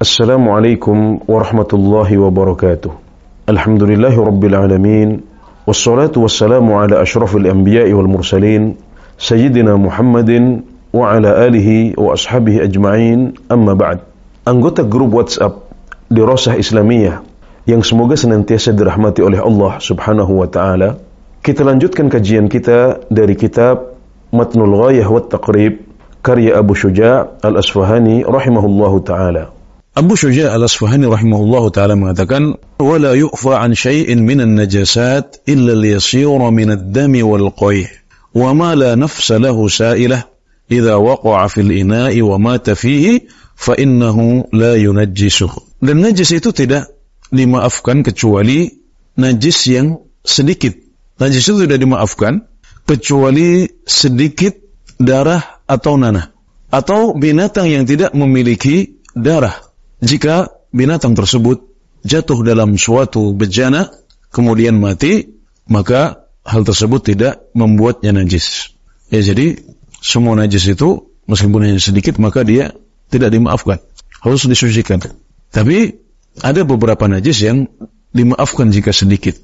Assalamualaikum warahmatullahi wabarakatuh. Alhamdulillahi rabbil alamin. Wassalatu wassalamu ala ashrafil anbiya'i wal mursalin Sayyidina Muhammadin wa ala alihi wa ashabihi ajma'in, amma ba'd. Anggota grup WhatsApp Dirasah Islamiyah yang semoga senantiasa dirahmati oleh Allah subhanahu wa ta'ala, kita lanjutkan kajian kita dari kitab Matnul Ghayah wat Taqrib karya Abu Syuja' al-Asfahani rahimahullahu ta'ala. Abu Syuja' al-Asfahani rahimahullahu ta'ala mengatakan, وَلَا يُؤْفَى عَنْ شَيْءٍ مِنَ النَّجَسَاتِ إِلَّا لِيَسِيرَ مِنَ الدَّمِ وَالْقَيْحِ وَمَا لَا نَفْسَ لَهُ سَائِلَةٌ إِذَا وَقَعَ فِي الْإِنَاءِ وَمَاتَ فِيهِ فَإِنَّهُ لَا يُنَجِّسُهُ. Dan najis itu tidak dimaafkan kecuali najis yang sedikit. Najis itu tidak dimaafkan kecuali sedikit darah atau nanah, atau binatang yang tidak memiliki darah. Jika binatang tersebut jatuh dalam suatu bejana kemudian mati, maka hal tersebut tidak membuatnya najis. Ya, jadi semua najis itu meskipun hanya sedikit maka dia tidak dimaafkan, harus disucikan. Tapi ada beberapa najis yang dimaafkan jika sedikit,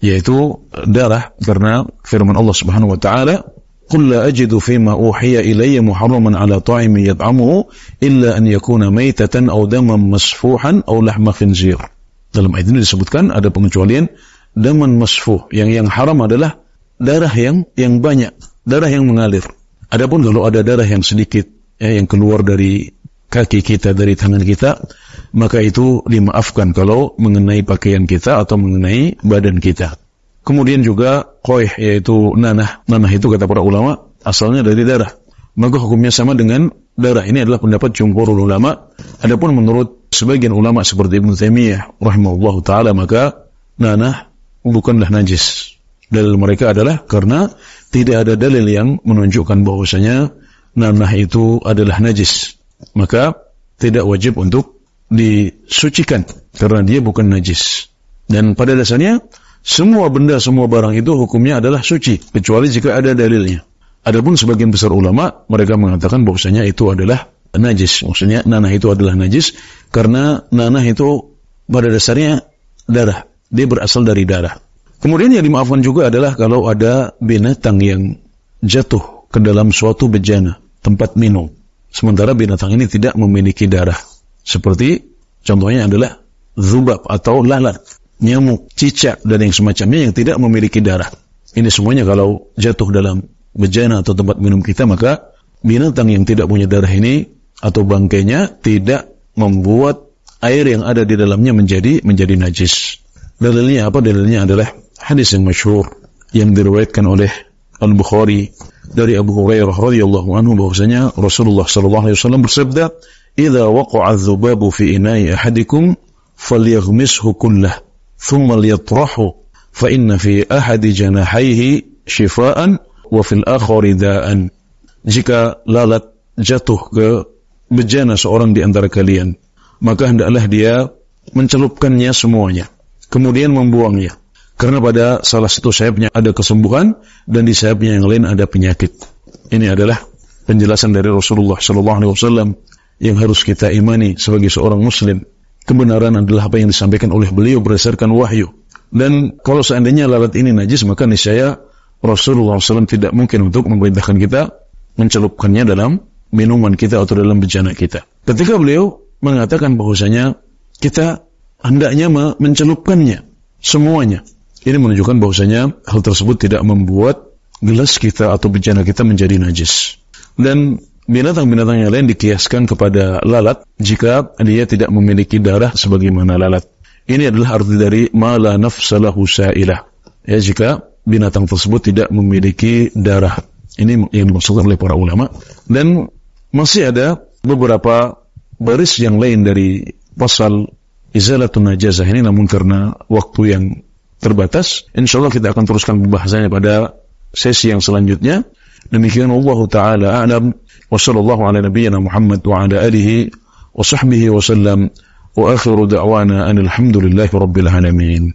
yaitu darah, karena firman Allah Subhanahu wa taala, قُلْ لَا أَجِدُ فِيمَا أُوحِيَ إِلَيَّ مُحَرَّمًا عَلَى طَاعِمٍ يَطْعَمُهُ إِلَّا أَنْ يَكُونَ مَيْتَةً أَوْ دَمًا مَسْفُوحًا أَوْ لَحْمَ خِنْزِيرٍ. Dalam ayat ini disebutkan ada pengecualian daman masfuh, yang haram adalah darah yang banyak, darah yang mengalir. Adapun kalau ada darah yang sedikit, yang keluar dari kaki kita, dari tangan kita, maka itu dimaafkan kalau mengenai pakaian kita atau mengenai badan kita. Kemudian juga qoih, yaitu nanah. Nanah itu kata para ulama asalnya dari darah, maka hukumnya sama dengan darah. Ini adalah pendapat jumhurul ulama. Adapun menurut sebagian ulama seperti Ibnu Taimiyah rahimahullahu taala, maka nanah bukanlah najis. Dalil mereka adalah karena tidak ada dalil yang menunjukkan bahwasanya nanah itu adalah najis, maka tidak wajib untuk disucikan karena dia bukan najis. Dan pada dasarnya semua benda, semua barang itu hukumnya adalah suci, kecuali jika ada dalilnya. Adapun sebagian besar ulama, mereka mengatakan bahwasanya itu adalah najis. Maksudnya nanah itu adalah najis, karena nanah itu pada dasarnya darah. Dia berasal dari darah. Kemudian yang dimaafkan juga adalah kalau ada binatang yang jatuh ke dalam suatu bejana, tempat minum, sementara binatang ini tidak memiliki darah. Seperti contohnya adalah zubab atau lalat, nyamuk, cicak, dan yang semacamnya yang tidak memiliki darah. Ini semuanya kalau jatuh dalam bejana atau tempat minum kita, maka binatang yang tidak punya darah ini atau bangkainya tidak membuat air yang ada di dalamnya menjadi najis. Dalilnya apa? Dalilnya adalah hadis yang masyhur yang diriwayatkan oleh Al-Bukhari dari Abu Hurairah radhiyallahu anhu, bahwasanya Rasulullah sallallahu alaihi wasallam bersabda, "Idza waqa'a adz-dzubabu fi ina'i ahadikum falyaghmishu kullahu ثم ليطرحه فإن في أحد جناحيه شفاء وفي الآخر داء." Jika lalat jatuh ke bejana seorang di antara kalian, maka hendaklah dia mencelupkannya semuanya, kemudian membuangnya, karena pada salah satu sayapnya ada kesembuhan dan di sayapnya yang lain ada penyakit. Ini adalah penjelasan dari Rasulullah SAW yang harus kita imani sebagai seorang muslim. Kebenaran adalah apa yang disampaikan oleh beliau berdasarkan wahyu. Dan kalau seandainya lalat ini najis, maka niscaya Rasulullah SAW tidak mungkin untuk memerintahkan kita mencelupkannya dalam minuman kita atau dalam bejana kita. Ketika beliau mengatakan bahwasanya kita hendaknya mencelupkannya semuanya, ini menunjukkan bahwasanya hal tersebut tidak membuat gelas kita atau bejana kita menjadi najis. Dan binatang-binatang yang lain dikiaskan kepada lalat jika dia tidak memiliki darah sebagaimana lalat. Ini adalah arti dari ma la nafsa lahu sa'ilah. Ya, jika binatang tersebut tidak memiliki darah. Ini yang dimaksudkan oleh para ulama. Dan masih ada beberapa baris yang lain dari pasal izalatun najazah ini, namun karena waktu yang terbatas, insyaallah kita akan teruskan pembahasannya pada sesi yang selanjutnya. Demikian, Allah Ta'ala a'lam. وصلى الله على نبينا محمد وعلى آله وصحبه وسلم وآخر دعوانا أن الحمد لله رب العالمين.